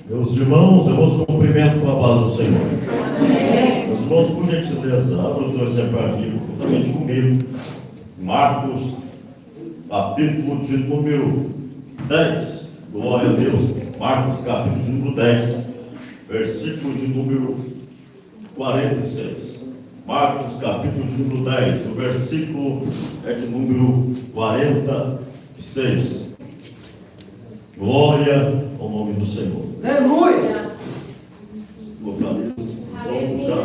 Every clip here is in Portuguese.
Meus irmãos, eu vos cumprimento com a paz do Senhor. Meus irmãos, por gentileza, abra o teu exemplar bíblico juntamente comigo. Marcos, capítulo de número 10. Glória a Deus. Marcos, capítulo de número 10, versículo de número 46. Marcos, capítulo de número 10, o versículo é de número 46. Glória ao nome do Senhor. Aleluia! Localiza. Já.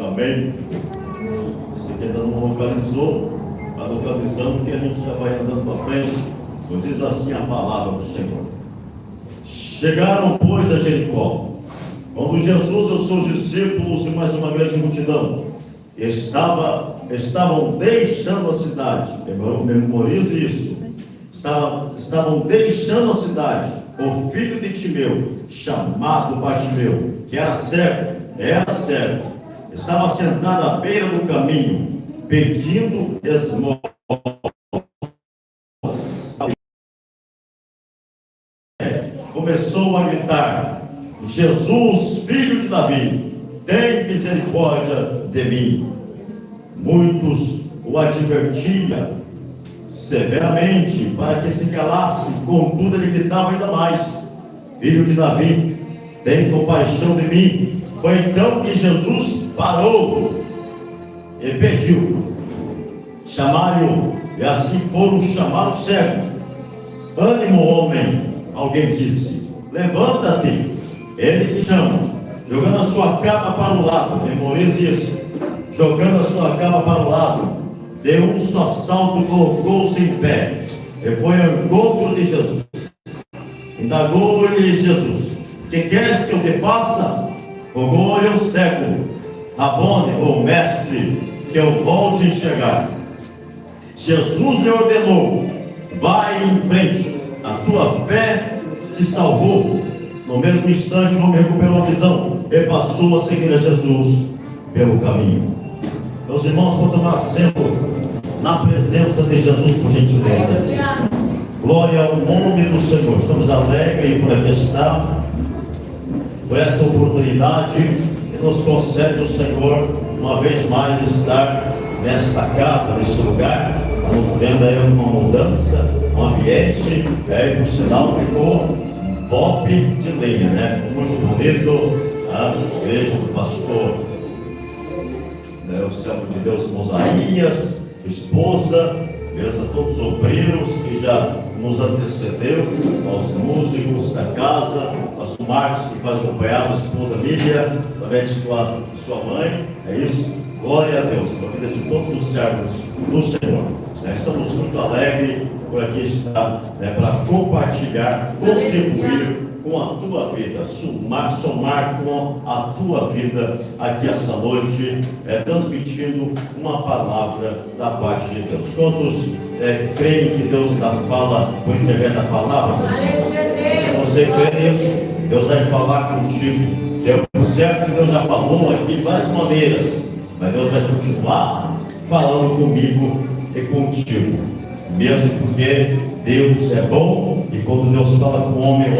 Amém. Se ainda não localizou, está localizando que a gente já vai andando para frente. Pois diz assim a palavra do Senhor. Chegaram, pois, a Jericó. Quando Jesus e os seus discípulos e mais uma grande multidão estavam deixando a cidade. Memorize isso. Estavam deixando a cidade. O filho de Timeu, chamado Bartimeu, que era cego, estava sentado à beira do caminho, pedindo esmolas. Começou a gritar: Jesus, filho de Davi, tem misericórdia de mim. Muitos o advertiam severamente para que se calasse, contudo ele gritava ainda mais: Filho de Davi, tem compaixão de mim. Foi então que Jesus parou e pediu: chamaram-o, e assim foram chamar o cego. Ânimo, homem, alguém disse, levanta-te, ele te chama. Jogando a sua capa para o lado, memorize isso, jogando a sua capa para o lado, deu um só salto, colocou-se em pé e foi ao encontro de Jesus. Indagou-lhe Jesus: que queres que eu te faça? Rogou-lhe o cego: Rabone, ou mestre, que eu volte a enxergar. Jesus lhe ordenou: vai em frente, a tua fé te salvou. No mesmo instante o homem recuperou a visão e passou a seguir a Jesus pelo caminho. Meus irmãos, vão tomar assento na presença de Jesus, por gentileza. Glória ao nome do Senhor. Estamos alegres por aqui estar, por essa oportunidade que nos concede o Senhor, uma vez mais, estar nesta casa, neste lugar. Estamos vendo aí uma mudança, um ambiente, por sinal ficou top de lenha, né? Muito bonito. A igreja do pastor, o servo de Deus Mosaias, esposa, beleza, todos os obreiros que já nos antecedeu, aos músicos da casa, pastor Marcos, que faz acompanhar a esposa Lídia, também de sua mãe, é isso? Glória a Deus, pela vida de todos os servos do Senhor. Estamos muito alegres por aqui estar, para compartilhar, contribuir com a tua vida, somar com a tua vida aqui esta noite, transmitindo uma palavra da parte de Deus. Quantos creem que Deus ainda fala por intermédio da palavra? Se você crê nisso, Deus vai falar contigo. É certo que Deus já falou aqui de várias maneiras, mas Deus vai continuar falando comigo e contigo, mesmo porque Deus é bom, e quando Deus fala com o homem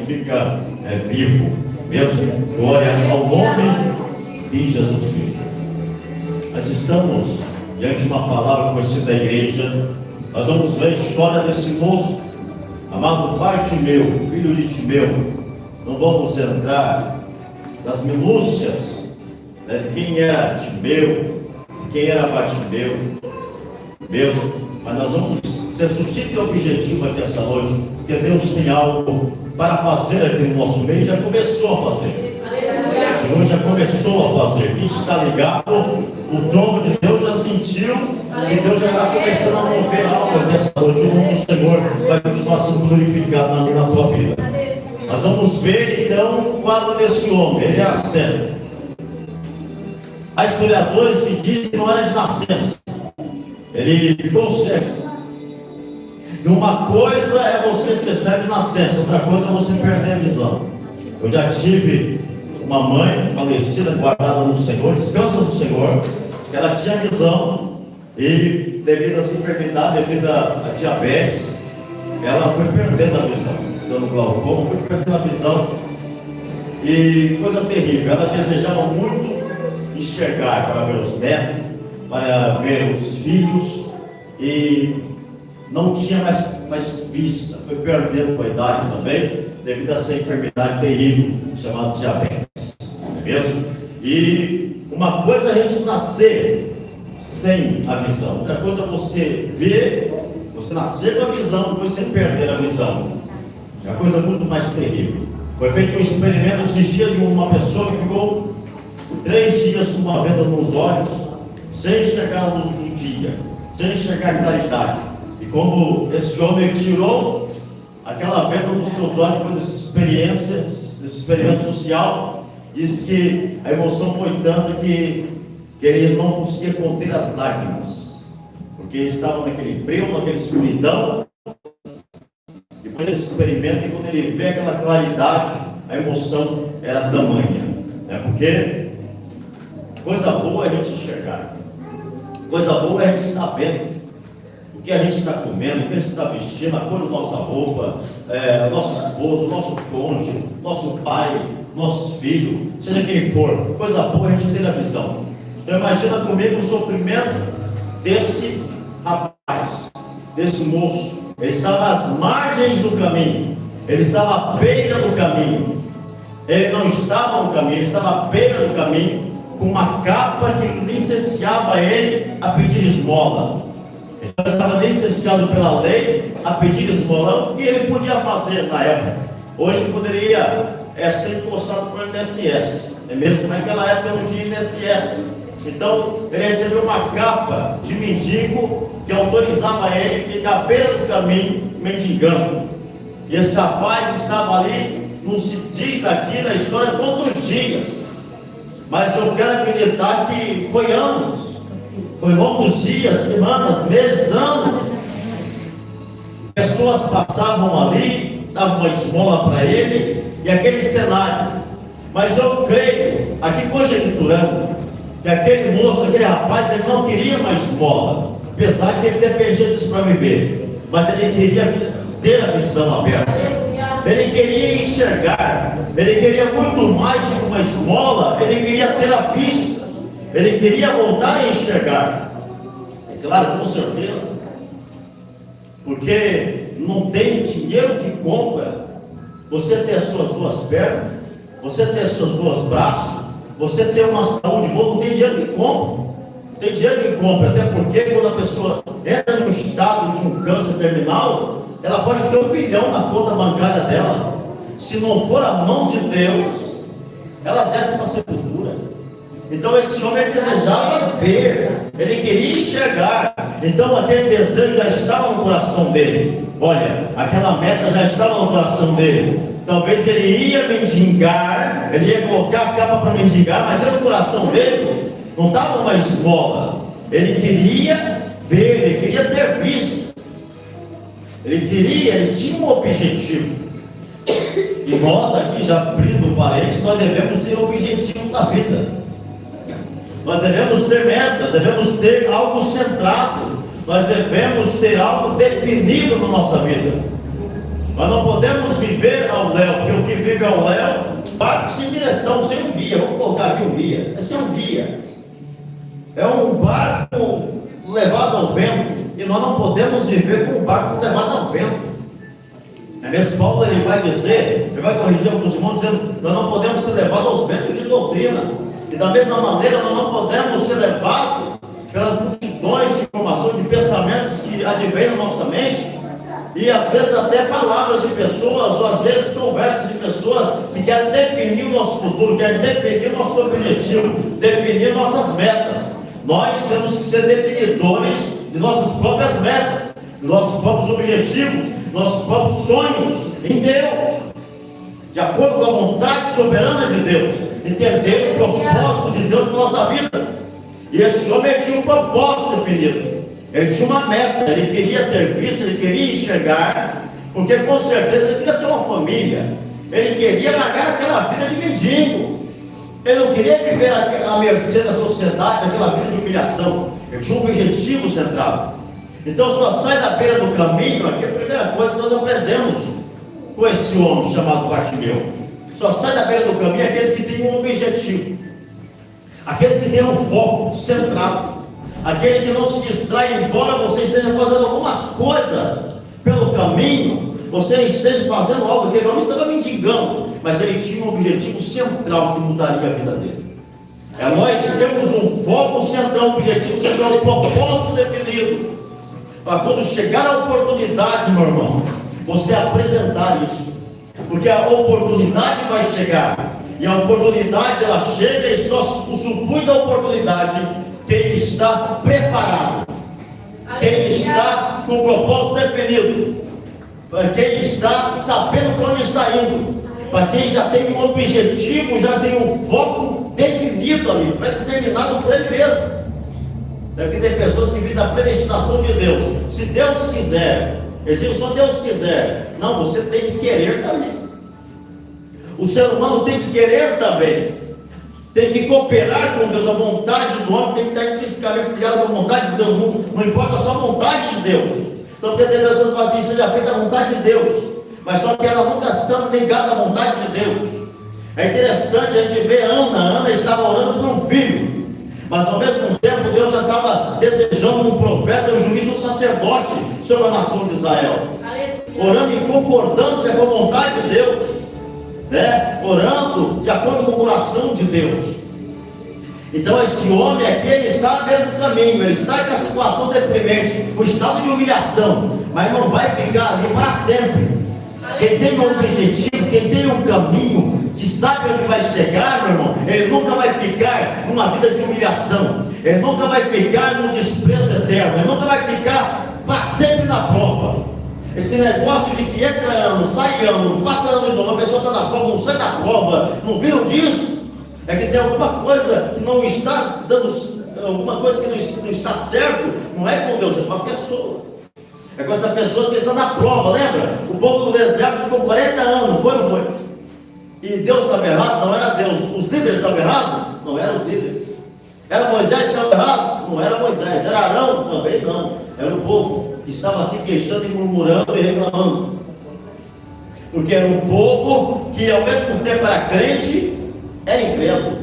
fica vivo. Mesmo, glória ao nome de Jesus Cristo. Nós estamos diante de uma palavra conhecida da igreja. Nós vamos ver a história desse moço, amado Bartimeu, filho de Timeu. Não vamos entrar nas minúcias, de quem era Timeu, de quem era Bartimeu, mesmo, mas nós vamos ser sucinto e objetivo aqui essa noite, porque Deus tem algo para fazer aqui no nosso meio, já começou a fazer. O Senhor já começou a fazer. Quem está ligado, o trono de Deus já sentiu, e Deus já está começando a mover algo nessa noite. O nome do Senhor vai continuar sendo glorificado na tua vida. Nós vamos ver então o quadro desse homem. Ele era cego. Há historiadores que dizem que não era de nascença. Ele ficou cego. E uma coisa é você ser cego de nascença, outra coisa é você perder a visão. Eu já tive uma mãe falecida, guardada no Senhor, descansa no Senhor, que ela tinha visão, e devido a essa enfermidade, devido a diabetes, ela foi perdendo a visão, dando glaucoma, foi perdendo a visão, e coisa terrível, ela desejava muito enxergar para ver os netos, para ver os filhos, e não tinha mais vista, foi perdendo com a idade também, devido a essa enfermidade terrível, chamada diabetes, não é mesmo? E uma coisa é a gente nascer sem a visão, outra coisa é você ver, você nascer com a visão, depois você perder a visão, é uma coisa muito mais terrível. Foi feito um experimento esses dias de uma pessoa que ficou 3 dias com uma venda nos olhos, sem enxergar a luz do dia, sem enxergar a claridade. E quando esse homem tirou aquela venda dos seus olhos depois desse experimento social, disse que a emoção foi tanta que ele não conseguia conter as lágrimas, porque ele estava naquele breu, naquela escuridão. Depois desse experimento, e quando ele vê aquela claridade, a emoção era tamanha, né? Porque coisa boa é a gente enxergar, coisa boa é a gente estar vendo o que a gente está comendo, o que a gente está vestindo, a cor da nossa roupa, nosso esposo, nosso cônjuge, nosso pai, nossos filhos, seja quem for, coisa boa é a gente ter a visão. Então imagina comigo o sofrimento desse rapaz, desse moço. Ele estava às margens do caminho, ele estava à beira do caminho, ele não estava no caminho, ele estava à beira do caminho, com uma capa que licenciava ele a pedir esmola. Então ele estava licenciado pela lei a pedir esmola. O que ele podia fazer na época? Hoje poderia ser encostado por INSS, é mesmo? Naquela época não tinha INSS. Então ele recebeu uma capa de mendigo que autorizava ele a ficar à beira do caminho mendigando. E esse rapaz estava ali, não se diz aqui na história quantos dias, mas eu quero acreditar que foi anos, foi longos dias, semanas, meses, anos. Pessoas passavam ali, davam uma esmola para ele, e aquele cenário. Mas eu creio, aqui conjecturando, que aquele moço, aquele rapaz, ele não queria mais esmola, apesar que ele dependia disso para viver, mas ele queria ter a visão aberta, ele queria enxergar, ele queria muito mais de uma esmola, ele queria ter a vista, ele queria voltar a enxergar. É claro, com certeza, porque não tem dinheiro que compra você ter as suas duas pernas, você ter os seus dois braços, você ter uma saúde boa, não tem dinheiro que compra. Não tem dinheiro que compra, até porque quando a pessoa entra no estado de um câncer terminal, ela pode ter 1 bilhão na conta bancária dela. Se não for a mão de Deus, ela desce para a sepultura. Então esse homem desejava ver, ele queria enxergar. Então aquele desejo já estava no coração dele. Olha, aquela meta já estava no coração dele. Talvez ele ia mendigar, ele ia colocar a capa para mendigar, mas dentro do coração dele não estava uma esmola. Ele queria ver, ele queria ter visto. Ele tinha um objetivo. E nós aqui, já abrindo parênteses, nós devemos ter objetivos na vida. Nós devemos ter metas, devemos ter algo centrado, nós devemos ter algo definido na nossa vida. Nós não podemos viver ao léu, porque o que vive ao léu, barco sem direção, sem um guia. Vamos colocar aqui um guia. Esse é um guia. É um barco levado ao vento. E nós não podemos viver com um barco levado ao vento. É mesmo Paulo, ele vai dizer, ele vai corrigir alguns irmãos dizendo, nós não podemos ser levados aos ventos de doutrina. E da mesma maneira, nós não podemos ser levados pelas multidões de informações, de pensamentos que advêm na nossa mente. E às vezes até palavras de pessoas, ou às vezes conversas de pessoas que querem definir o nosso futuro, querem definir o nosso objetivo, definir nossas metas. Nós temos que ser definidores de nossas próprias metas, de nossos próprios objetivos, nossos próprios sonhos em Deus, de acordo com a vontade soberana de Deus, entender o propósito de Deus para a nossa vida. E esse homem tinha um propósito definido. Ele tinha uma meta, ele queria ter visto, ele queria enxergar, porque com certeza ele queria ter uma família, ele queria largar aquela vida de mendigo, ele não queria viver à mercê da sociedade, aquela vida de humilhação. Ele tinha um objetivo central. Então só sai da beira do caminho, aqui a primeira coisa que nós aprendemos com esse homem chamado Bartimeu. Só sai da beira do caminho aqueles que têm um objetivo, aqueles que têm um foco centrado, aquele que não se distrai, embora você esteja fazendo algumas coisas pelo caminho, você esteja fazendo algo. Aquele homem estava mendigando, mas ele tinha um objetivo central que mudaria a vida dele. Nós temos um foco central, um objetivo central, um propósito definido, para quando chegar a oportunidade, meu irmão, você apresentar isso, porque a oportunidade vai chegar, e a oportunidade ela chega, e só usufrui da oportunidade quem está preparado, quem está com o propósito definido, quem está sabendo para onde está indo, para quem já tem um objetivo, já tem um foco definido ali, determinado por ele mesmo. Porque tem pessoas que vivem da predestinação de Deus. Se Deus quiser, eles dizem, só Deus quiser. Não, você tem que querer também. O ser humano tem que querer também. Tem que cooperar com Deus. A vontade do homem tem que estar intrinsecamente ligada com a vontade de Deus. Não importa só a vontade de Deus. Então, porque tem pessoas que falam assim, seja feita a vontade de Deus, mas só que ela nunca está ligada à vontade de Deus. É interessante a gente ver Ana estava orando por um filho, mas ao mesmo tempo Deus já estava desejando um profeta, um juiz, um sacerdote sobre a nação de Israel, orando em concordância com a vontade de Deus, né? Orando de acordo com o coração de Deus. Então esse homem aqui, ele está à beira do caminho, ele está com a situação deprimente, o estado de humilhação, mas não vai ficar ali para sempre. Quem tem um objetivo, quem tem um caminho, que sabe onde vai chegar, meu irmão, ele nunca vai ficar numa vida de humilhação, ele nunca vai ficar no desprezo eterno, ele nunca vai ficar para sempre na prova. Esse negócio de que entra ano, sai ano, passa ano de novo, a pessoa está na prova, não sai da prova, não viram disso? É que tem alguma coisa que não está dando, alguma coisa que não está certo, não é com Deus, é com a pessoa. É com essa pessoa que está na prova, lembra? O povo do deserto ficou 40 anos, foi ou não foi? E Deus estava errado? Não era Deus. Os líderes estavam errados? Não eram os líderes. Era Moisés que estava errado? Não era Moisés. Era Arão? Também não. Era o povo que estava se queixando e murmurando e reclamando. Porque era um povo que ao mesmo tempo era crente, era incrédulo.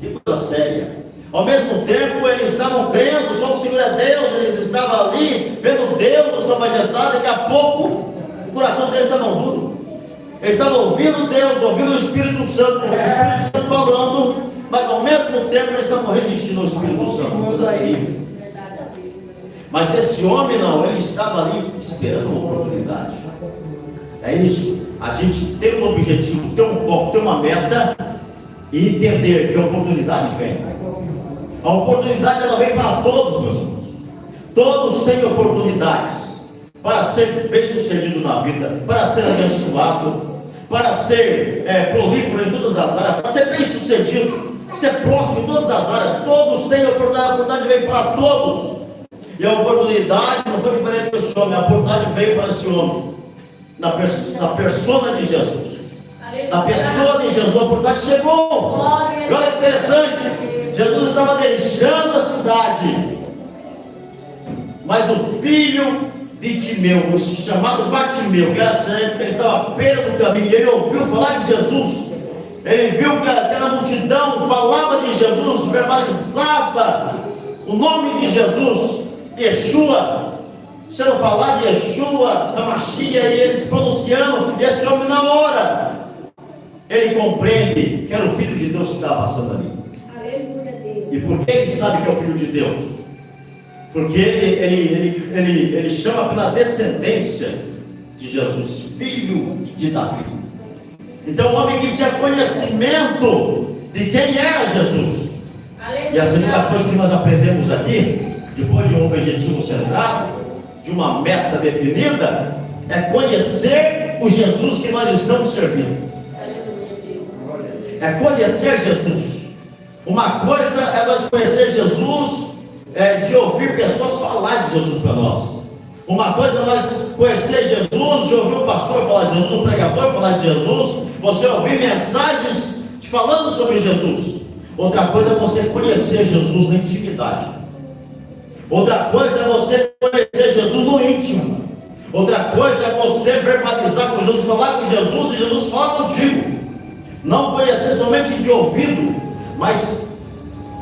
Que coisa séria. Ao mesmo tempo eles estavam crendo, só o Senhor é Deus, eles estavam ali, vendo Deus, Sua Majestade, daqui a pouco o coração deles estava duro. Eles estavam ouvindo Deus, ouvindo o Espírito Santo falando, mas ao mesmo tempo eles estavam resistindo ao Espírito Santo, coisa terrível. Mas esse homem não, ele estava ali esperando uma oportunidade. É isso, a gente ter um objetivo, ter um foco, ter uma meta e entender que a oportunidade vem. A oportunidade ela vem para todos, meus irmãos. Todos têm oportunidades para ser bem sucedido na vida, para ser abençoado, para ser prolífero em todas as áreas, para ser bem sucedido, ser próximo em todas as áreas. Todos têm oportunidade, a oportunidade vem para todos. E a oportunidade não foi diferente desse homem, a oportunidade veio para esse homem, na persona de Jesus. Na pessoa de Jesus, a oportunidade chegou. E olha que interessante. Jesus estava deixando a cidade, mas o filho de Timeu, o chamado Bartimeu, que era cego, ele estava à beira do caminho, ele ouviu falar de Jesus, ele viu que aquela multidão falava de Jesus, verbalizava o nome de Jesus, Yeshua, sendo falar de Yeshua, da Machia, e eles pronunciando, e esse homem na hora, ele compreende que era o Filho de Deus que estava passando ali. E por que ele sabe que é o Filho de Deus? Porque ele chama pela descendência de Jesus, filho de Davi. Então o homem que tinha conhecimento de quem era Jesus. E a segunda coisa que nós aprendemos aqui, depois de um objetivo centrado, de uma meta definida, é conhecer o Jesus que nós estamos servindo. É conhecer Jesus. Uma coisa é nós conhecer Jesus, de ouvir pessoas falar de Jesus para nós. Uma coisa é nós conhecer Jesus, de ouvir o pastor falar de Jesus, o pregador falar de Jesus, você ouvir mensagens falando sobre Jesus. Outra coisa é você conhecer Jesus na intimidade. Outra coisa é você conhecer Jesus no íntimo. Outra coisa é você verbalizar com Jesus, falar com Jesus e Jesus falar contigo. Não conhecer somente de ouvido, mas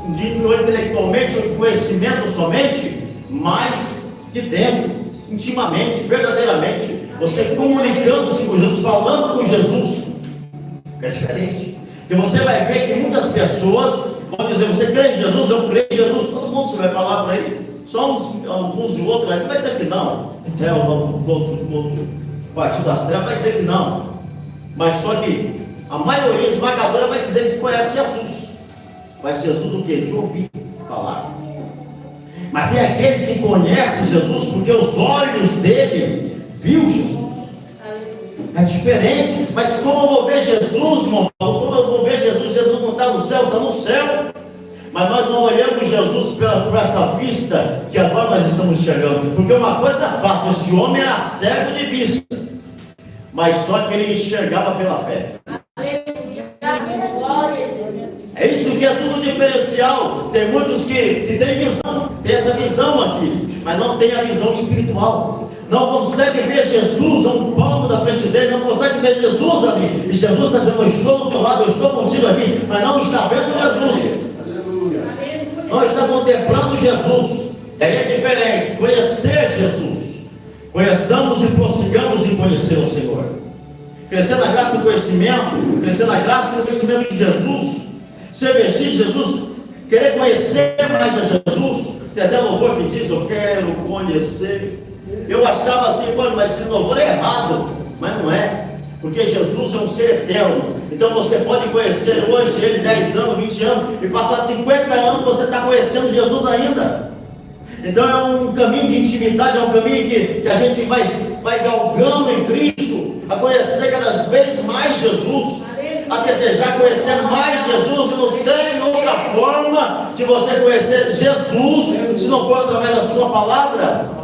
intelectualmente ou de conhecimento somente, mas de dentro, intimamente, verdadeiramente. Você comunicando-se com Jesus, falando com Jesus. É diferente. Porque você vai ver que muitas pessoas vão dizer: você crê em Jesus? Eu creio em Jesus. Todo mundo você vai falar por aí. Só uns e outros ali vai dizer que não. O outro partido das trevas vai dizer que não. Mas só que a maioria esmagadora vai dizer que conhece Jesus. Mas Jesus o quê? De ouvir falar. Mas tem aqueles que conhecem Jesus porque os olhos dele viu Jesus. É diferente. Mas como eu vou ver Jesus, irmão? Como eu vou ver Jesus? Jesus não está no céu, está no céu. Mas nós não olhamos Jesus por essa vista que agora nós estamos enxergando. Porque uma coisa é fato: esse homem era cego de vista, mas só que ele enxergava pela fé. É isso que é tudo diferencial. Tem muitos que têm visão, tem essa visão aqui, mas não tem a visão espiritual. Não consegue ver Jesus a um palmo da frente dele, não consegue ver Jesus ali. E Jesus está dizendo: eu estou do teu lado, eu estou contigo aqui, mas não está vendo Jesus. Não está contemplando Jesus. É diferente. Conhecer Jesus. Conheçamos e prossigamos em conhecer o Senhor. Crescer na graça e no conhecimento. Crescer na graça e no conhecimento de Jesus. Ser vestido de Jesus. Querer conhecer mais a Jesus. Tem até louvor que diz: eu quero conhecer. Eu achava assim: mas esse louvor é errado. Mas não é. Porque Jesus é um ser eterno. Então você pode conhecer hoje ele 10 anos, 20 anos, e passar 50 anos você está conhecendo Jesus ainda. Então é um caminho de intimidade, é um caminho que a gente vai galgando em Cristo, a conhecer cada vez mais Jesus, a desejar conhecer mais Jesus. E não tem outra forma de você conhecer Jesus se não for através da sua palavra.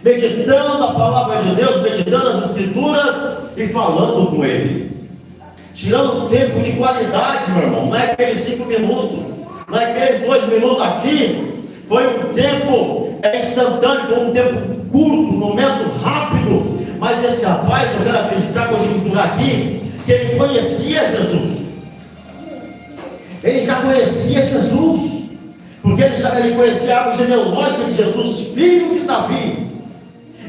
Meditando a palavra de Deus, meditando as Escrituras e falando com Ele. Tirando tempo de qualidade, meu irmão. Não é aqueles 5 minutos, não é aqueles 2 minutos aqui. Foi um tempo instantâneo, foi um tempo curto, um momento rápido. Mas esse rapaz, eu quero acreditar, conjecturar aqui, que ele conhecia Jesus. Ele já conhecia Jesus, porque ele conhecia a árvore genealógica de Jesus, filho de Davi.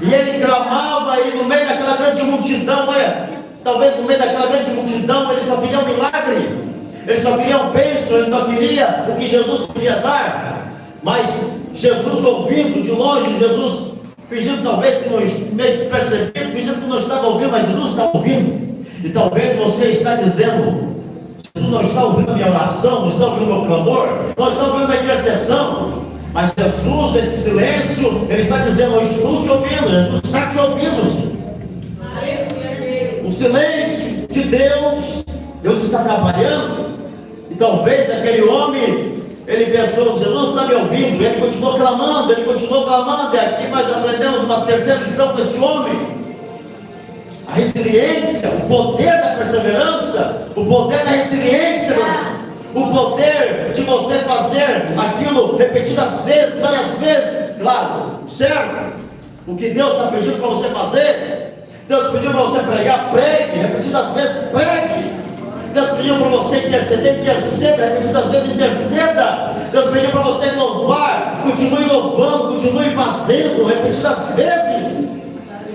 E ele clamava aí no meio daquela grande multidão. Olha, talvez no meio daquela grande multidão ele só queria um milagre, ele só queria um bênção, ele só queria o que Jesus podia dar. Mas Jesus ouvindo de longe, Jesus fingindo talvez que não, meio despercebido, fingindo que não estava ouvindo, mas Jesus está ouvindo. E talvez você está dizendo: Jesus não está ouvindo a minha oração, não está ouvindo o meu clamor, não está ouvindo a minha intercessão. Mas Jesus, nesse silêncio, Ele está dizendo: eu estou te ouvindo. Jesus está te ouvindo. O silêncio de Deus, Deus está trabalhando. E talvez aquele homem, ele pensou: Jesus está me ouvindo. Ele continuou clamando, ele continuou clamando. E aqui nós aprendemos uma terceira lição com esse homem: a resiliência, o poder da perseverança, o poder da resiliência. O poder de você fazer aquilo repetidas vezes, várias vezes. Claro, certo? O que Deus está pedindo para você fazer. Deus pediu para você pregar, pregue. Repetidas vezes, pregue. Deus pediu para você interceder, interceda. Repetidas vezes, interceda. Deus pediu para você louvar. Continue louvando, continue fazendo. Repetidas vezes.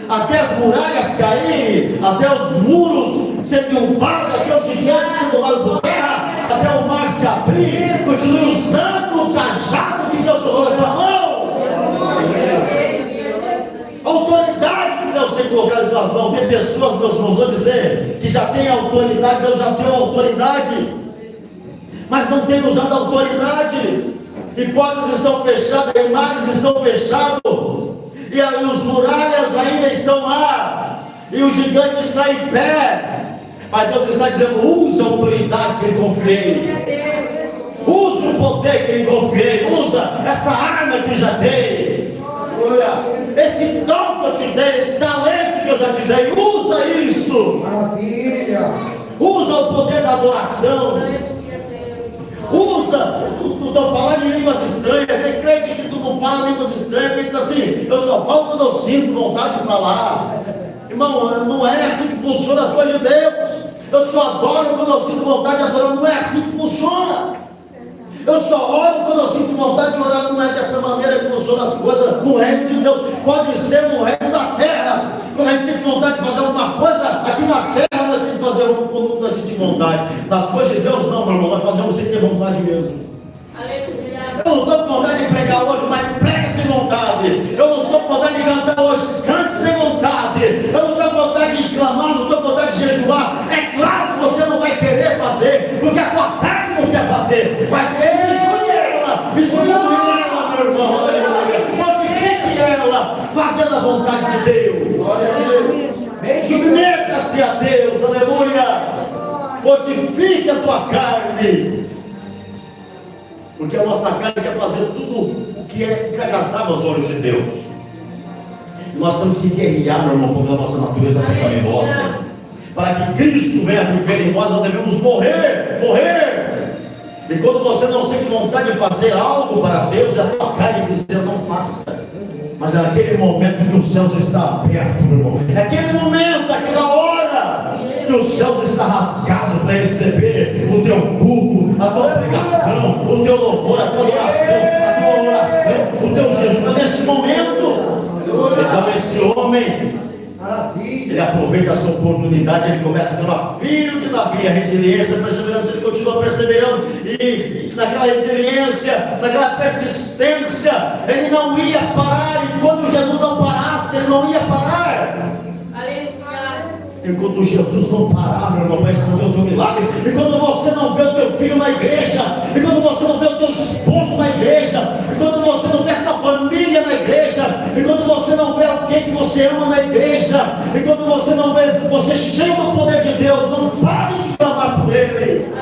Até as muralhas caírem, até os muros serem derrubados, até os gigantes serem tomados por terra, até o mar se abrir. Continue usando o cajado que Deus colocou na tua mão. A autoridade que Deus tem colocado em tuas mãos. Tem pessoas, meus irmãos, vou dizer, que já tem autoridade, Deus já deu autoridade, mas não tem usado a autoridade. E portas estão fechadas, e mares estão fechados. E os muralhas ainda estão lá, e o gigante está em pé, mas Deus está dizendo: usa a autoridade que Ele confiei, usa o poder que Ele confiei, usa essa arma que já dei, esse dom que eu te dei, esse talento que eu já te dei, usa isso. Maravilha. Usa o poder da adoração, usa usa, não estou falando em línguas estranhas, tem crente que tu não fala línguas estranhas, porque diz assim, eu só falo quando eu sinto vontade de falar. Irmão, não é assim que funciona as coisas de Deus. Eu só adoro quando eu sinto vontade de adorar, não é assim que funciona. Eu só oro quando eu sinto vontade de orar, não é dessa maneira que funcionam as coisas no reino de Deus. Pode ser no reino da terra. Quando a gente sente vontade de fazer alguma coisa, aqui na terra nós temos que fazer quando nós sentimos vontade. Nas coisas de Deus, não, meu irmão, nós fazemos sem ter vontade mesmo. Eu não estou com vontade de pregar hoje, mas prega sem vontade. Eu não estou com vontade de cantar hoje, cante sem vontade. Eu não estou com vontade de clamar, não estou com vontade de jejuar. É claro que você não vai querer fazer, porque a tua carne não quer fazer. Mas escolhe ela, meu irmão, aleluia. Modifique ela, fazendo a vontade de Deus. Submeta-se a Deus, aleluia. Modifique a tua carne. Porque a nossa carne quer fazer tudo o que é desagradável aos olhos de Deus. E nós temos que guerrear, meu irmão, contra a nossa natureza pecaminosa. Para que Cristo venha viver em nós, nós devemos morrer. E quando você não sente vontade de fazer algo para Deus, a tua carne dizendo não faça. Mas é naquele momento que os céus estão abertos, meu irmão. É aquele momento, aquela hora que os céus estão rasgados para receber o teu culto, a tua pregação, o teu louvor, a tua oração, o teu jejum. É neste momento. Então esse homem, ele aproveita essa oportunidade, ele começa a clamar, filho de Davi, a resiliência, a perseverança, ele continua perseverando, e naquela resiliência, naquela persistência, ele não ia parar, e quando Jesus não parasse, ele não ia parar. Enquanto Jesus não parar, meu irmão, vai esconder o teu milagre. E quando você não vê o teu filho na igreja, e quando você não vê o teu esposo na igreja, e quando você não vê a tua família na igreja, e quando você não vê alguém que você ama na igreja, e quando você não vê, você chama o poder de Deus, não pare de clamar por Ele.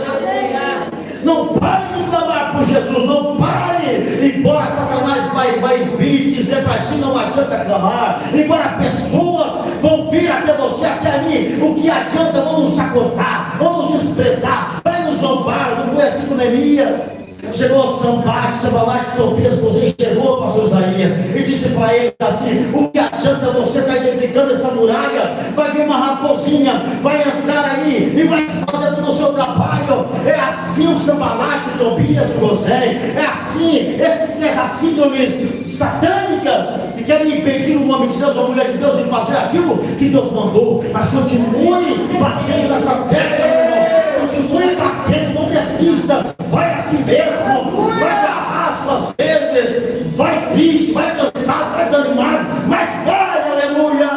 Não pare de clamar por Jesus, não pare. Embora Satanás vai vir dizer para ti, não adianta clamar. Embora pessoas vão vir até você, até ali, o que adianta? Vão nos sacotar, vão nos desprezar, vai nos zombar. Não foi assim com Neemias. Chegou Sanbalate, Tobias, chegou o pastor Isaías e disse para ele assim: o que adianta você estar edificando essa muralha? Vai vir uma raposinha, vai entrar aí e vai fazer todo o seu trabalho. É assim o Sanbalate, o Tobias, o Gosém, é assim essas síndromes satânicas que querem impedir o homem de Deus ou a mulher de Deus de fazer aquilo que Deus mandou. Mas continue batendo nessa terra, continue batendo, não desista. Vai assim mesmo, vai arrasto às vezes, vai triste, vai cansado, vai desanimado, mas vai, aleluia.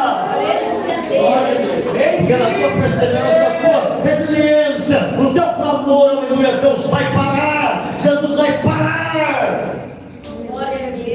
Porque na tua perseverança, na tua resiliência, no teu clamor, aleluia, Deus vai parar, Jesus vai parar.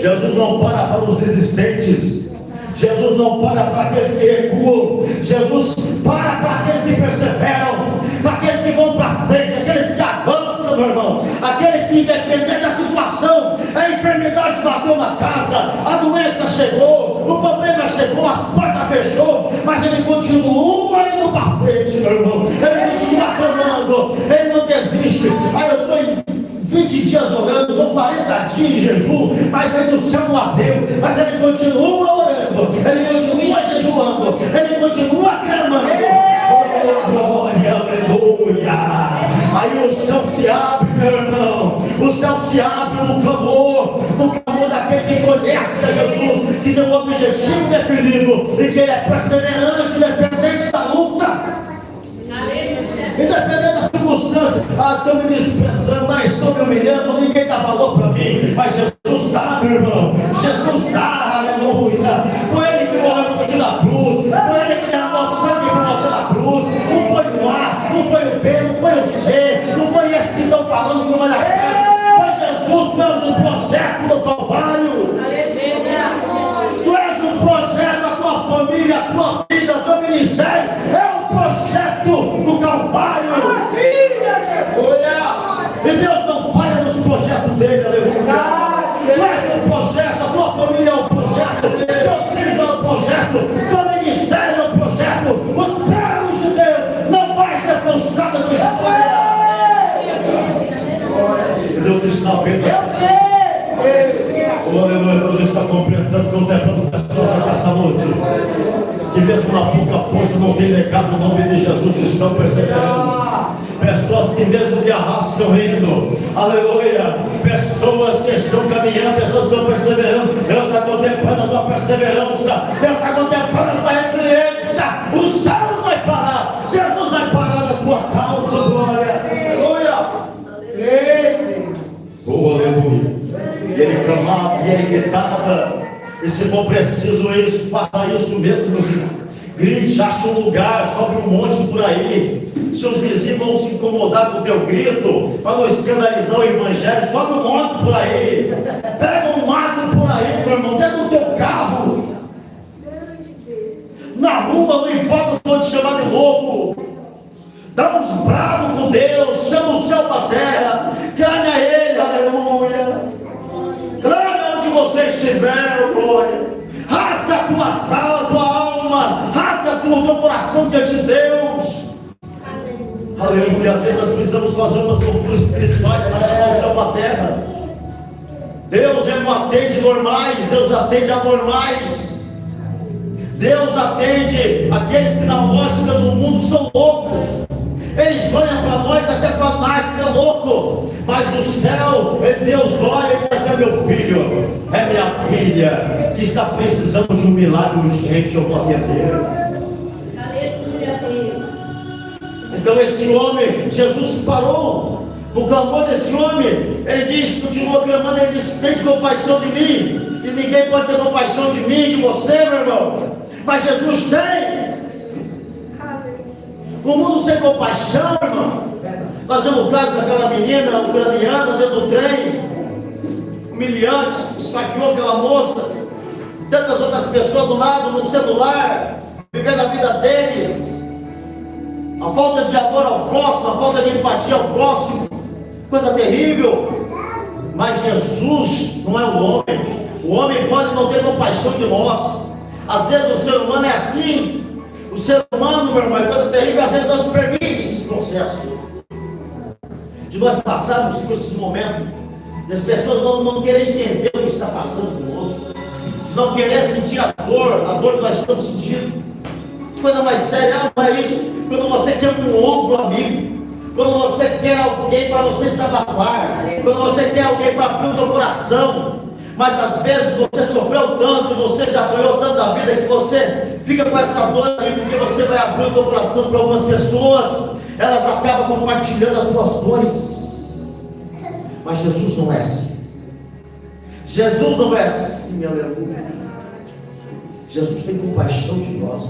Jesus não para os desistentes, Jesus não para aqueles que recuam, Jesus para aqueles que perseveram, para aqueles que vão para frente, aqueles que avançam, meu irmão, aqueles que, independente da situação, a enfermidade bateu na casa, a doença chegou, o problema chegou, as portas fechou, mas ele continua indo para frente, meu irmão, ele continua clamando, ele não desiste. Aí eu estou em 20 dias orando, estou 40 dias de jejum, mas aí do céu não abriu, mas ele continua orando, ele continua jejuando, ele continua clamando. Oh, glória, aleluia. Aí o céu se abre, meu irmão, o céu se abre no clamor daquele que conhece a Jesus, que tem um objetivo definido e que ele é perseverante, independente da luta. Independente das circunstâncias, estou me desprezando, estou me humilhando, ninguém dá valor para mim, mas Jesus dá, meu irmão, Jesus dá, aleluia. Foi ele que morreu por ti na cruz, foi ele que derramou sangue por você na cruz. Não foi o A, não foi o B, não foi o C, não foi esse que estão falando que não vai dar certo. Foi Jesus, tu és um projeto do Calvário. Tu és um projeto, a tua família, a tua vida, o teu ministério é um projeto do Calvário. E Deus não falha nos projetos dele, aleluia. Tu és um projeto, a tua família é um projeto, teus filhos é um projeto, teu ministério é um projeto. Os planos de Deus não vai ser frustrado com história. E Deus vendo. Eu Oh, aleluia, Deus está compreendendo, contemplando pessoas nessa noite. Que mesmo na pouca força não tem negado o nome de Jesus, estão perseverando. Pessoas que mesmo de arrasto estão indo. Aleluia. Pessoas que estão caminhando, pessoas que estão perseverando. Deus está contemplando a tua perseverança. Deus está contemplando a tua resiliência. O céu vai parar. Jesus vai parar na tua causa, glória. Aleluia. Oh, aleluia. E ele clamava, e ele gritava. E se for preciso isso, faça isso mesmo, meus irmãos. Grite, acha um lugar, sobe um monte por aí. Se os vizinhos vão se incomodar com o teu grito, para não escandalizar o evangelho, sobe um monte por aí. Pega um mato por aí, meu irmão, dentro do teu carro. Na rua, não importa se vão te chamar de louco. Dá uns bravos com Deus, chama o céu para a terra, clame a Ele, aleluia. Clame onde você estiver, glória. Rasga a tua sala, a tua alma, rasga o teu coração diante de Deus. Aleluia. Às vezes nós precisamos fazer umas loucuras espirituais para chamar o céu para a terra. Deus ele não atende normais, Deus atende anormais. Deus atende aqueles que na lógica do mundo são loucos. Eles olham para nós, essa é fanático, é louco. Mas o céu, Deus olha e diz: é meu filho, é minha filha, que está precisando de um milagre urgente, eu vou atender. Então esse homem, Jesus parou no clamor desse homem. Ele disse, continuou clamando, ele disse: tem compaixão de mim. E ninguém pode ter compaixão de mim, de você, meu irmão. Mas Jesus tem. O mundo sem compaixão, irmão. Nós vemos o caso daquela menina ucraniana dentro do trem, humilhante, esfaqueou aquela moça, tantas outras pessoas do lado, no celular, vivendo a vida deles. A falta de amor ao próximo, a falta de empatia ao próximo, coisa terrível. Mas Jesus não é o homem. O homem pode não ter compaixão de nós. Às vezes o ser humano é assim. O ser humano, meu irmão, é coisa terrível. Às vezes Deus permite esses processos de nós passarmos por esses momentos, das pessoas não querem entender o que está passando conosco, de não querer sentir a dor que nós estamos sentindo. Coisa mais séria, não é isso? Quando você quer um ombro amigo, quando você quer alguém para você desabafar, quando você quer alguém para abrir o teu coração. Mas às vezes você sofreu tanto, você já apanhou tanto da vida, que você fica com essa dor aí, porque você vai abrir o teu coração para algumas pessoas, elas acabam compartilhando as tuas dores. Mas Jesus não é assim. Jesus não é assim, aleluia. Jesus tem compaixão de nós.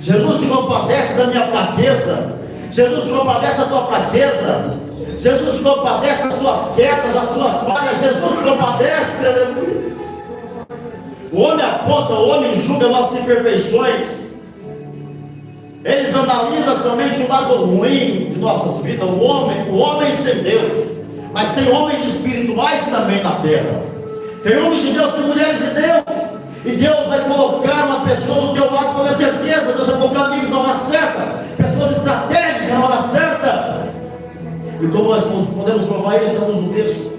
Jesus se compadece da minha fraqueza. Jesus se compadece da tua fraqueza. Jesus se compadece das suas quedas, das suas falhas. Jesus se compadece, aleluia. O homem aponta, o homem julga nossas imperfeições. Eles analisam somente o lado ruim de nossas vidas. O homem sem Deus. Mas tem homens espirituais também na terra. Tem homens de Deus, tem mulheres de Deus. E Deus vai colocar uma pessoa do teu lado com certeza. Deus vai colocar amigos na hora certa, pessoas estratégicas na hora certa. E como nós podemos provar isso, estamos no texto,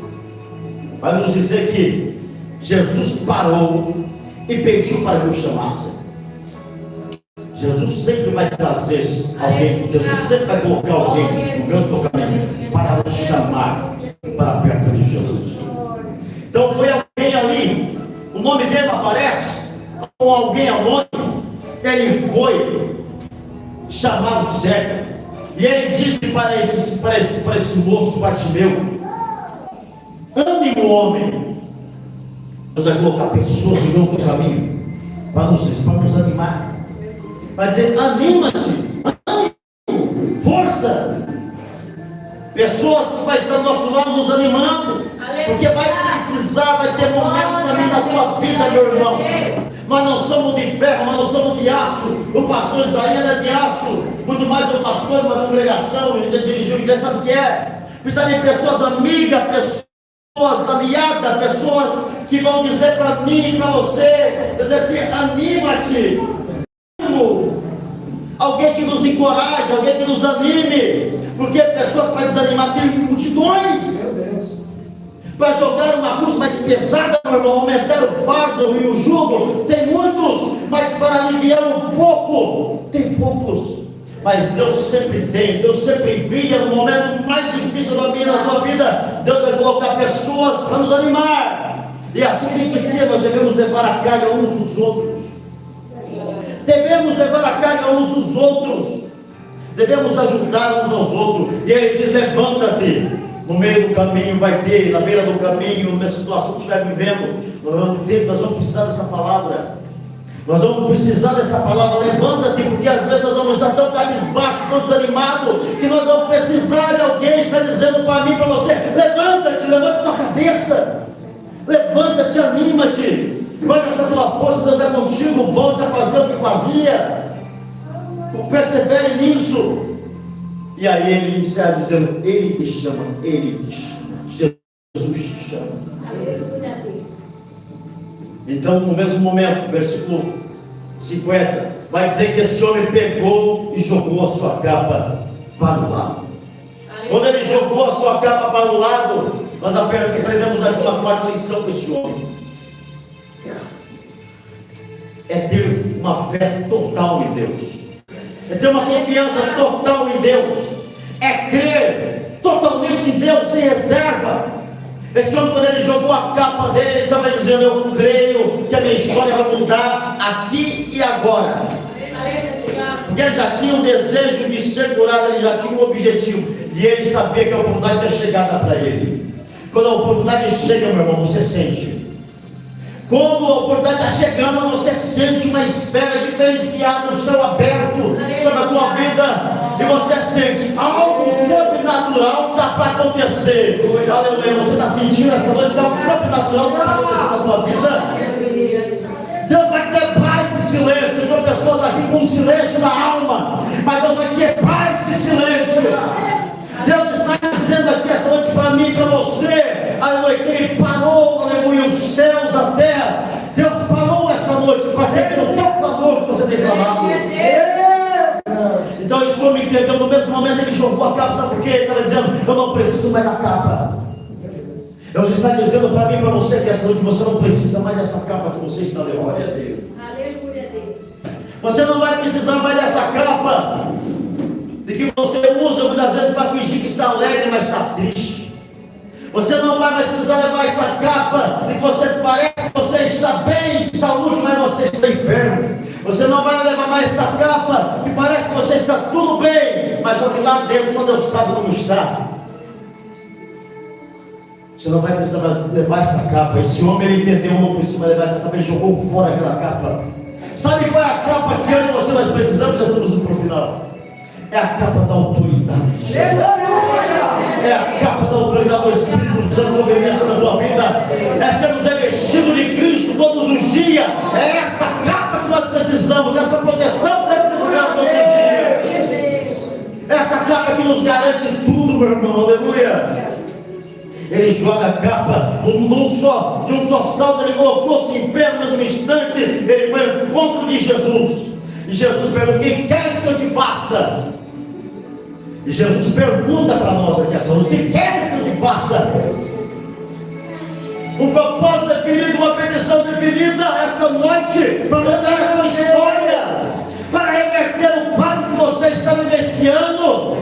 vai nos dizer que Jesus parou e pediu para que o chamassem. Jesus sempre vai trazer alguém, Jesus sempre vai colocar alguém no meu caminho para nos chamar para perto de Jesus. Então foi alguém ali, o nome dele aparece, com alguém anônimo. Ele foi chamar o cego, e ele disse para esse moço Bartimeu: ânimo, homem. Deus vai colocar pessoas no meu caminho para nos animar, vai dizer: anima-te, ânimo, força. Pessoas que vai estar do nosso lado nos animando, porque vai precisar, vai ter momentos também da tua vida, meu irmão. Nós não somos de ferro, nós não somos de aço. O pastor Isaías é de aço, muito mais o pastor de uma congregação. Ele já dirigiu a igreja, sabe o que é? Precisa de pessoas amigas, pessoas aliadas, pessoas que vão dizer para mim e para você, dizer assim: anima-te. Alguém que nos encoraje, alguém que nos anime, porque pessoas para desanimar tem multidões. para jogar uma cruz mais pesada, meu irmão, aumentar o fardo e o jugo. Tem muitos, mas para aliviar um pouco, tem poucos. Mas Deus sempre tem, Deus sempre envia no momento mais difícil da tua vida. Deus vai colocar pessoas para nos animar. E assim tem que ser, nós devemos levar a carga uns dos outros. Devemos levar a carga uns dos outros. Devemos ajudar uns aos outros. E ele diz: levanta-te. No meio do caminho vai ter, na beira do caminho, na situação que estiver vivendo, nós vamos precisar dessa palavra. Nós vamos precisar dessa palavra. Levanta-te, porque às vezes nós vamos estar tão cabisbaixo, tão desanimado, que nós vamos precisar de alguém que está dizendo para mim, para você: levanta-te, levanta tua cabeça, levanta-te, anima-te, vai nessa tua força, Deus é contigo, volte a fazer o que fazia, persevere nisso. E aí ele encerra dizendo: Ele te chama, Ele te chama, Jesus te chama. Então, no mesmo momento, versículo 50, vai dizer que esse homem pegou e jogou a sua capa para o lado. Quando ele jogou a sua capa para o lado, nós aprendemos aqui uma quarta lição com esse homem: é ter uma fé total em Deus, é ter uma confiança total em Deus, é crer totalmente em Deus, sem reserva. Esse homem, quando ele jogou a capa dele, ele estava dizendo: eu creio que a minha história vai mudar aqui e agora. Porque ele já tinha um desejo de ser curado, ele já tinha um objetivo, e ele sabia que a oportunidade tinha chegado para ele. Quando a oportunidade chega, meu irmão, você sente. Quando a oportunidade está chegando, você sente uma espera diferenciada no céu aberto sobre a tua vida, e você sente algo sobrenatural está para acontecer. Aleluia. Você está sentindo essa noite que algo sobrenatural está para acontecer na tua vida? Deus vai quebrar esse silêncio. Tem pessoas aqui com silêncio na alma, mas Deus vai quebrar esse silêncio. Deus está dizendo aqui essa noite para mim e para você, aleluia, que Ele parou, aleluia, os céus, a terra. Deus parou essa noite para ter o teu clamor que você tem clamado. Então esse homem entendeu, no mesmo momento ele jogou a capa. Sabe por quê? Ele estava dizendo: eu não preciso mais da capa. Deus está dizendo para mim e para você que essa noite você não precisa mais dessa capa que você está levando. Glória a Deus. Aleluia, Deus. Você não vai precisar mais dessa capa de que você usa muitas vezes para fingir que está alegre, mas está triste. Você não vai mais precisar levar essa capa de que você parece que você está bem de saúde, mas você está enfermo. Você não vai levar mais essa capa que parece que você está tudo bem, mas só que lá dentro só Deus sabe como está. Você não vai precisar mais levar essa capa. Esse homem, ele entendeu: não precisa levar essa capa. Ele jogou fora aquela capa. Sabe qual é a capa que eu e você nós precisamos? Já estamos indo para o final. É a capa da autoridade. É a capa da autoridade do Espírito Santo sobre mim, sobre a tua vida. É sermos revestidos de Cristo todos os dias. É essa capa que nós precisamos. Essa proteção que nós precisamos todos os dias. Essa capa que nos garante tudo, meu irmão. Aleluia. Ele joga a capa de um só salto. Ele colocou-se em pé no mesmo instante. Ele foi ao encontro de Jesus. E Jesus pergunta: o que queres que eu te faça? E Jesus pergunta para nós aqui essa noite: o que queres que eu te faça? Um propósito definido, uma petição definida essa noite, para mudar a tua história, para reverter o quadro que você está vivenciando.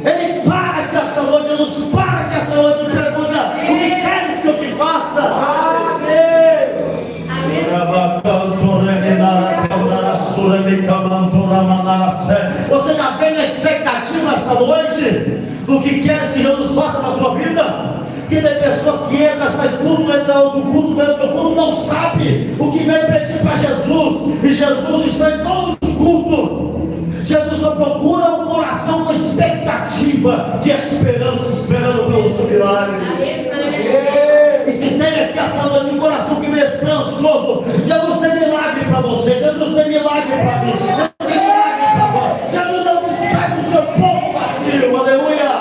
Ele para aqui essa noite, Jesus para aqui essa noite e pergunta: o que queres que eu te faça? Amém. Você já vem na expectativa essa noite do que queres que Jesus faça na tua vida? Porque tem pessoas que entram, sai culto, entra outro culto, vai outro culto, não sabe o que vem pedir para Jesus. E Jesus está em todos os cultos. Jesus só procura um coração com expectativa de esperança, esperando pelo seu milagre. E se tem aqui essa noite um coração que é esperançoso, Jesus tem milagre para você, Jesus tem milagre para mim, Jesus tem milagre para você. Jesus não despede o seu povo vazio, aleluia.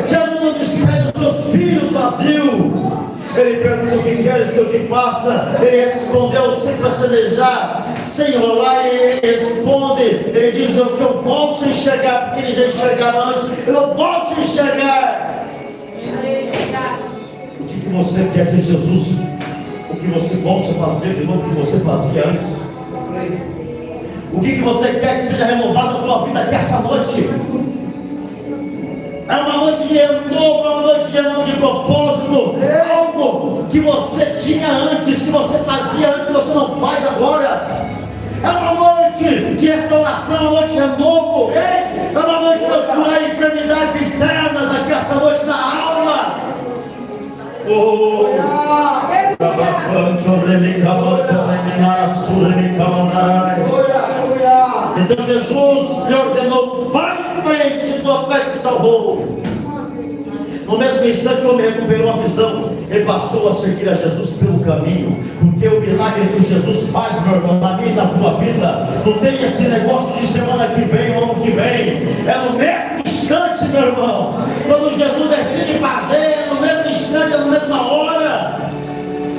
Jesus não despede os seus filhos vazios. Ele perguntou: o que queres que eu te faça? Ele respondeu sem planejar, sem enrolar. Ele responde, ele diz: que eu volte a enxergar, porque ele já enxergava antes. Eu volte a enxergar. O que que você quer que Jesus, o que você volte a fazer de novo, o que você fazia antes? O que você quer que seja renovado na tua vida aqui essa noite? É uma noite de renovo, é uma noite de renovo de propósito. É algo que você tinha antes, que você fazia antes, você não faz agora. É uma noite de restauração, uma noite de renovo. É uma noite de curar enfermidades internas aqui essa noite na alma. Então Jesus lhe ordenou: vai em frente, tua fé te salvou. No mesmo instante o homem recuperou a visão. Ele passou a seguir a Jesus pelo caminho. Porque o milagre que Jesus faz, meu irmão, na minha e na tua vida, não tem esse negócio de semana que vem ou ano que vem. É no mesmo instante, meu irmão. Quando Jesus decide fazer, é no mesmo instante, é na mesma hora.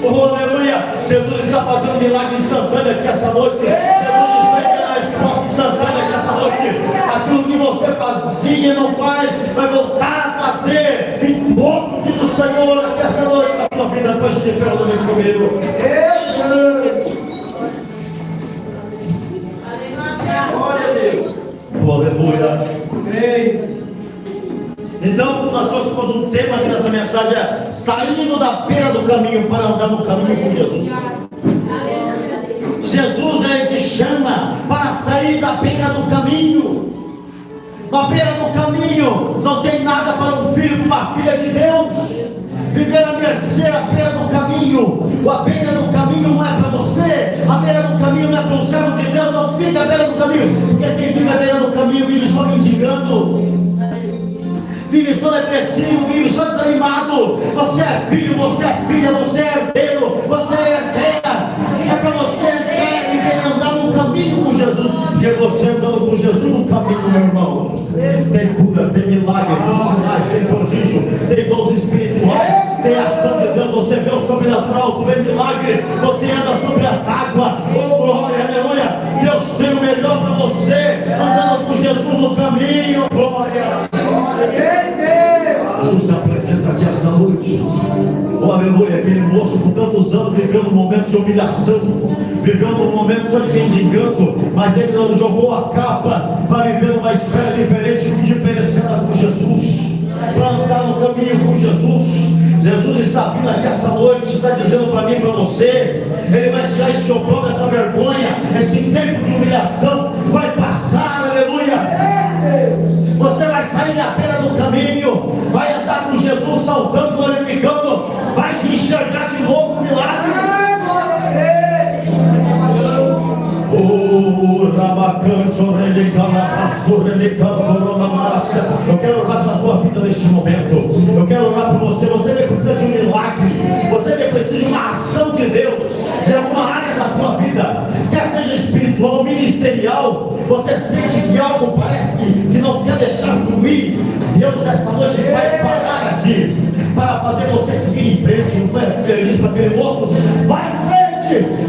Oh, aleluia. Jesus está fazendo um milagre instantâneo aqui essa noite. Jesus está dando a resposta instantânea aqui essa noite. Aquilo que você fazia e não faz, vai voltar a fazer. Em pouco diz o Senhor aqui essa noite na tua vida. Depois de pé novamente comigo. Glória a Deus. Oh, aleluia. Então, nós trouxemos um tema aqui nessa mensagem: é saindo da beira do caminho para andar no caminho com Jesus. Jesus, ele te chama para sair da beira do caminho. Na beira do caminho não tem nada para um filho, uma filha de Deus. Viver a mercê, a beira do caminho. A beira do caminho não é para você. A beira do caminho não é para um servo de Deus. Não fica à beira do caminho. Porque quem vive à beira do caminho vive só mendigando, vive só depressivo, vive só desanimado. Você é filho, você é filha, você é herdeiro, você é herdeira. É para você entrar e andar no caminho com Jesus. Porque você andando com Jesus no caminho, meu irmão, tem cura, tem milagre, tem sinais, tem prodígio, tem dons espirituais, tem ação de Deus. Você vê o sobrenatural, tu vê milagre, você anda sobre as águas. Oh, aleluia. Deus tem o melhor para você, andando com Jesus no caminho. Glória. Jesus se apresenta aqui essa noite. Oh, aleluia. Aquele moço com tantos anos viveu num momento de humilhação, viveu num momento só de mendigando, mas ele não jogou a capa para viver numa esfera diferente, diferenciada com Jesus, para andar no caminho com Jesus. Jesus está vindo aqui essa noite, está dizendo para mim e para você: ele vai tirar esse opróbrio, essa vergonha, esse tempo de humilhação vai passar. Aleluia. Você vai sair da beira do caminho, vai andar com Jesus, saltando, glorificando, vai se enxergar de novo o milagre. Eu quero orar pela tua vida neste momento. Eu quero orar por você. Você precisa de um milagre. Você precisa de uma ação de Deus em alguma área da tua vida, quer seja espiritual, ministerial. Você sente que algo parece que não quer deixar fluir. Deus essa noite vai parar aqui para fazer você seguir em frente. Não foi assim que ele disse para aquele moço: vai em frente.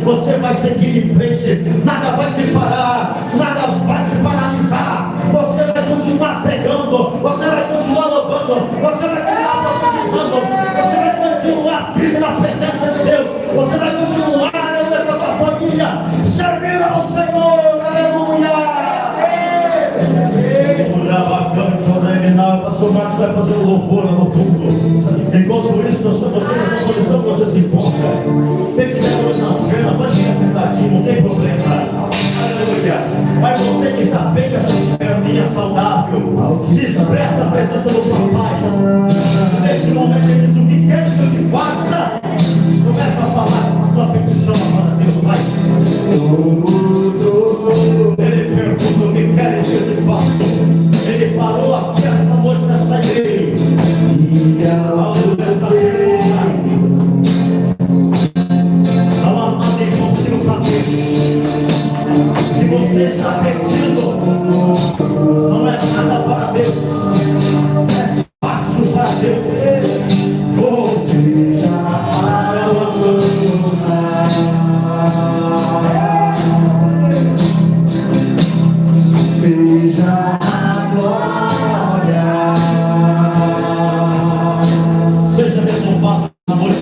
Você vai seguir em frente, nada vai te parar, nada vai te paralisar. Você vai continuar pregando, você vai continuar louvando, você vai continuar profetizando, você vai continuar firme na presença de Deus, você vai continuar com a tua família, servindo ao Senhor. Aleluia. O pastor Marcos vai fazer um louvor lá no fundo. Enquanto isso, você nessa posição que você se encontra, tente depois nas pernas, pode ficar sentadinho, não tem problema. Aleluia. Mas você que está bem com essa perninha saudável, se expressa na presença do papai. Neste momento ele diz: o que quer que eu te faça? Começa a falar a tua petição agora, Deus, vai. Ele pergunta: o que queres que eu te faça? Ele parou aqui essa noite nessa igreja. Aleluia, para perguntar. Não há nada impossível para Deus. Se você está pedindo, não é nada para Deus, é fácil para Deus. Seja renovado na noite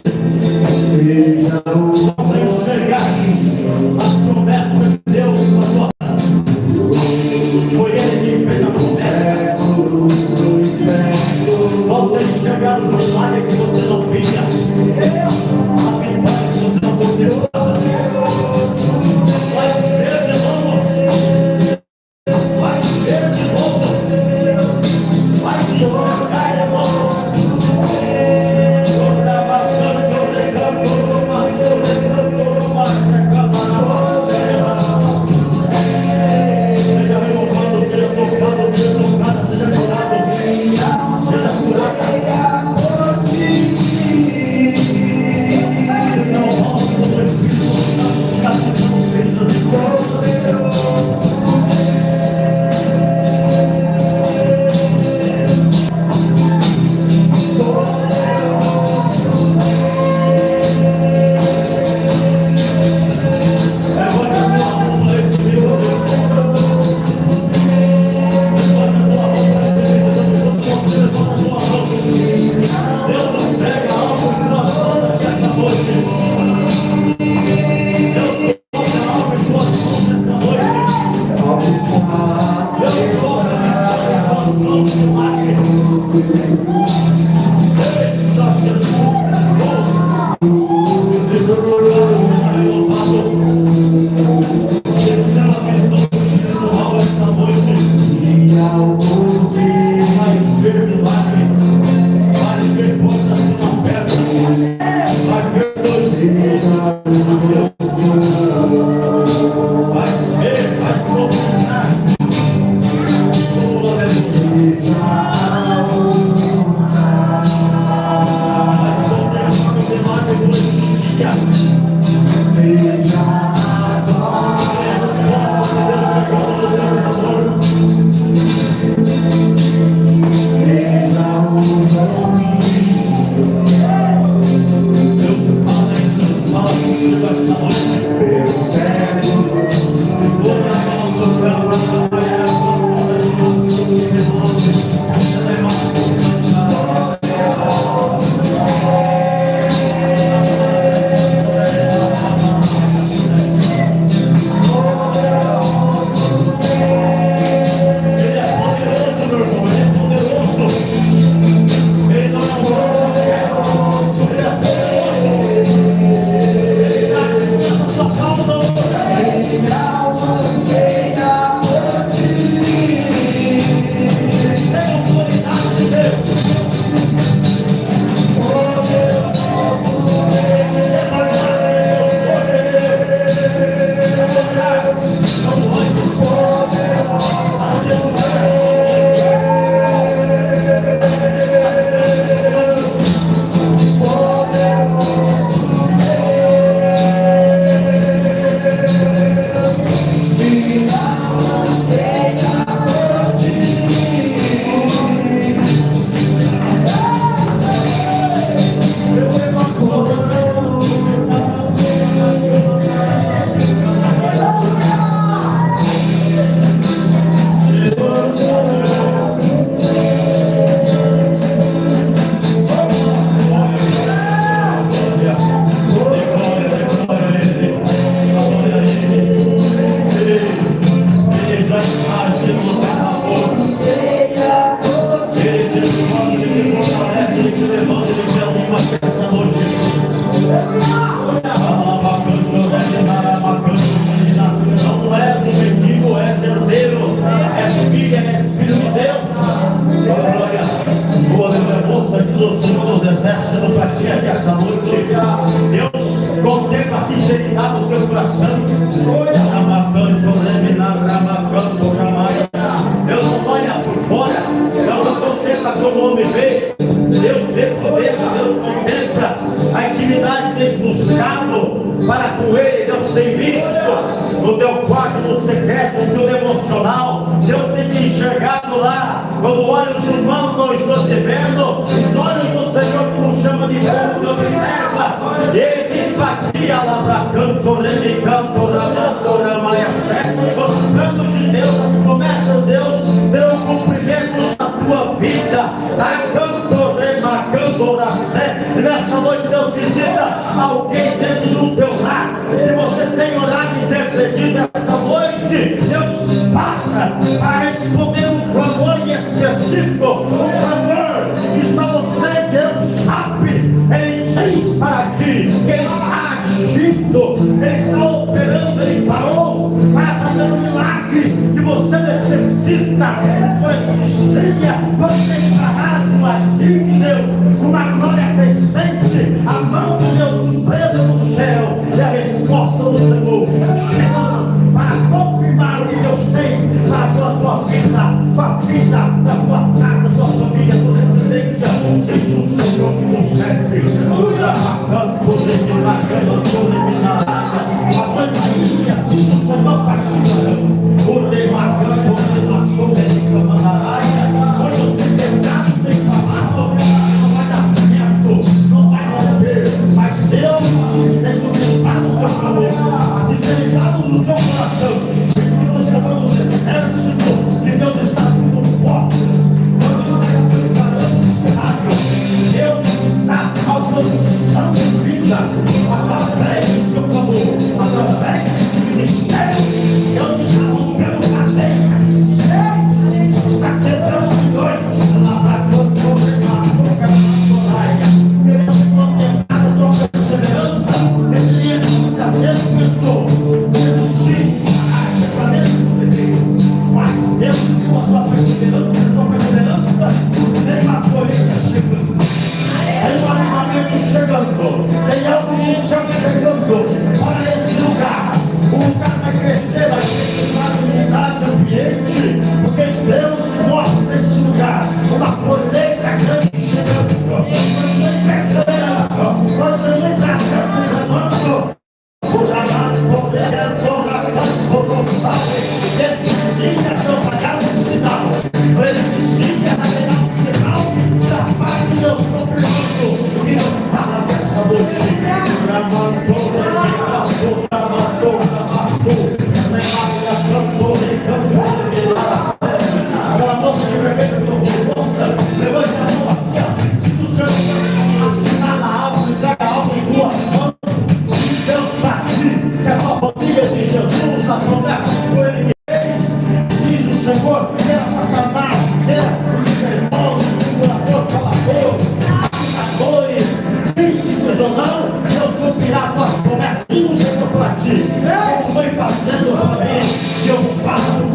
Sinceridade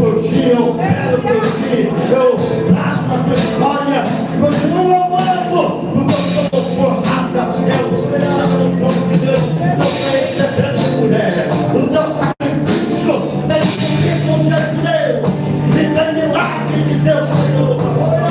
por ti, eu quero por ti, eu trago a tua história, continuo amando, porque eu estou por rasga-céus, chamando o nome de Deus, não está recebendo, mulher, o teu sacrifício tem cumprido diante de Deus, e tem milagre de Deus chegando para você.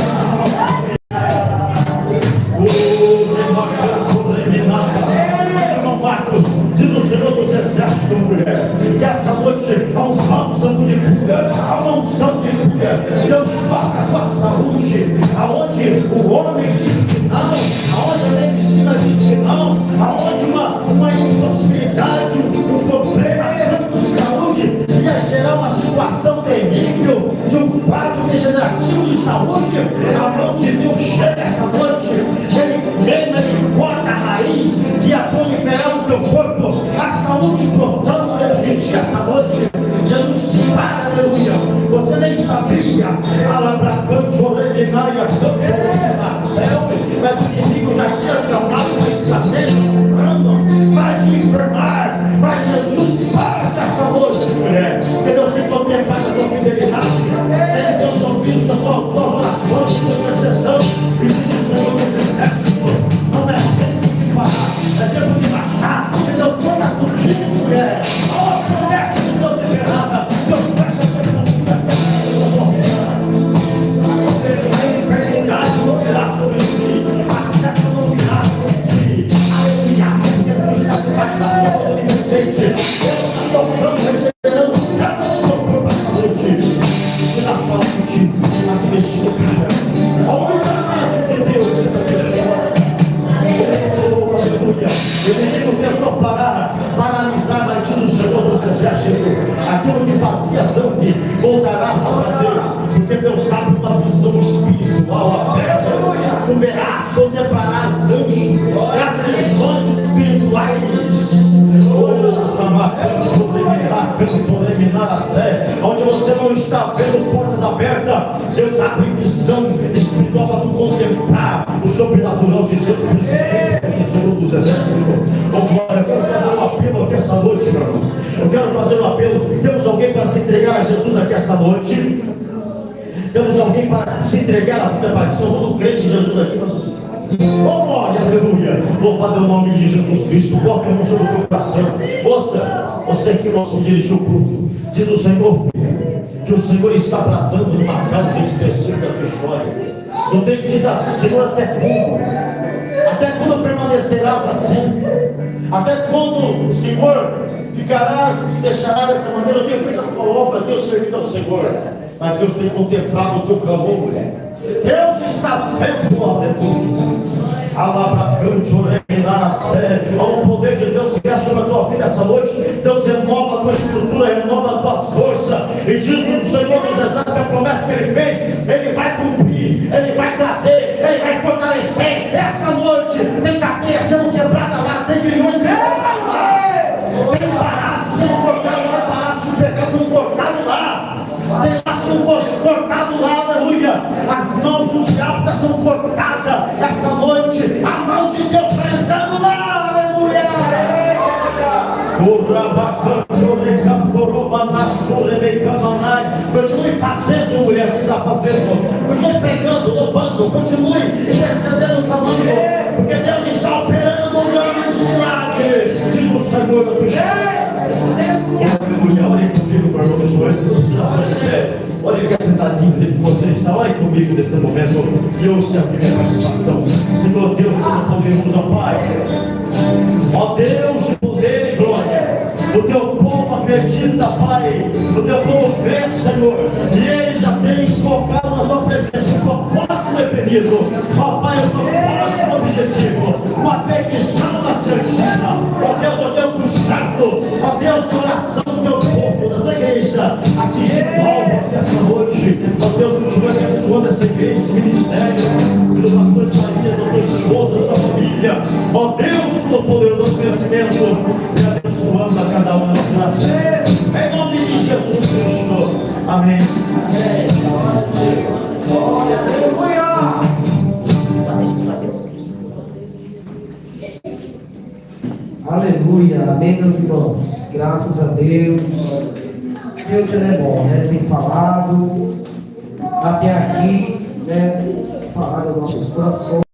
Diz o Senhor dos Exércitos, mulher, que esta noite há um bálsamo de cura, há uma unção de cura. Deus toca a tua saúde, aonde o homem diz que não, aonde a medicina diz que não, aonde uma impossibilidade, um problema de saúde ia gerar uma situação terrível de um quadro degenerativo de saúde. A mão de Deus chega essa noite, ele queima, ele corta a raiz que ia proliferar no teu corpo, a saúde brotando dentro de ti essa noite. Jesus se para, aleluia. Você nem sabia, alabracante, orelinaia, céu, mas o inimigo já tinha tramado uma estratégia para te enfermar. Mas Jesus para dessa noite, mulher, que Deus tem contemplado a tua fidelidade, tem Deus ouvido as tuas orações de intercessão, e diz o Senhor dos Exércitos, não é tempo de parar, é tempo de baixar, e Deus conta contigo, mulher. Oh, promessa de Deus liberada, Deus presta essa vida, a enfermidade não virá sobre ti, a seta não virá sobre ti, aleluia, porque Deus está debaixo da sua onipotente, Deus está tocando, regenerando o céu do teu corpo essa noite, te dá saúde, aqui neste lugar, ao livramento de Deus, aleluia. O inimigo tentou paralisar, mas diz o Senhor dos Exércitos, aquilo que fazia sangue voltará a fazer, porque Deus sabe uma visão espiritual aberta, tu verás, contemplarás anjos, as visões espirituais, onde você não está vendo portas abertas, Deus abre visão espiritual para tu contemplar o sobrenatural de Deus. Senhor dos Exércitos, glória, eu quero fazer um apelo aqui essa noite, meu irmão. Eu quero fazer um apelo. Temos alguém para se entregar a Jesus aqui essa noite? Temos alguém para se entregar a vida para Cristo? Todo crente de Jesus aqui. Oh, glória, aleluia. Louvado é o nome de Jesus Cristo. Coloque a mão sobre o teu coração. Moça, você que não se dirigiu para o culto, diz o Senhor que o Senhor está tratando de uma causa específica da tua história. Não tem que dizer assim, Senhor, até quando? Até quando permanecerás assim? Até quando, Senhor, ficarás e deixarás dessa maneira? Eu tenho feito a tua obra, eu tenho servido ao Senhor, mas Deus tem contemplado o teu clamor, mulher. Deus está vendo, aleluia. Alabracante, orelhar, sério. Há um poder de Deus que acha na tua vida essa noite. Deus renova a tua estrutura, renova as tuas forças. E diz o Senhor dos Exércitos que a promessa que Ele fez, Ele vai cumprir, Ele vai trazer, Ele vai fortalecer. Essa noite tem cadeia sendo quebrada lá, tem grilhões sendo cortados lá, tem embaraço sendo cortado lá, embaraço de pecado sendo cortado lá, tem laço cortado lá, aleluia. As mãos do diabo já são cortadas essa noite. A mão de Deus está entrando lá, aleluia. Continue fazendo, mulher, que está fazendo. Continue pregando, louvando, continue intercedendo, clamando, porque Deus está operando um grande milagre, diz o Senhor da tua história. Aleluia, olhem comigo, meu irmão, olha que sentadinho onde você está, olhe comigo nesse momento e ouça a primeira participação. Senhor Deus, Todo-Poderoso, Pai, ó Deus de poder e glória, o teu povo acredita, Pai, o teu povo crê, Senhor, e ele já tem colocado na sua presença um propósito definido, ó Pai, um propósito objetivo, uma petição assertiva, ó Deus, o teu cuidado, ó Deus, coração do teu povo, da tua igreja, atinge alvo essa noite, ó Deus, continue abençoando essa igreja, esse ministério, pelos pastores Maria, da sua esposa, da sua família, ó Deus, Todo-Poderoso, conhecimento, e abençoando a cada um de nós, em nome de Jesus Cristo, amém. Aleluia, amém, meus irmãos. Graças a Deus. Deus, Ele é bom, né? Ele tem falado. nossos corações.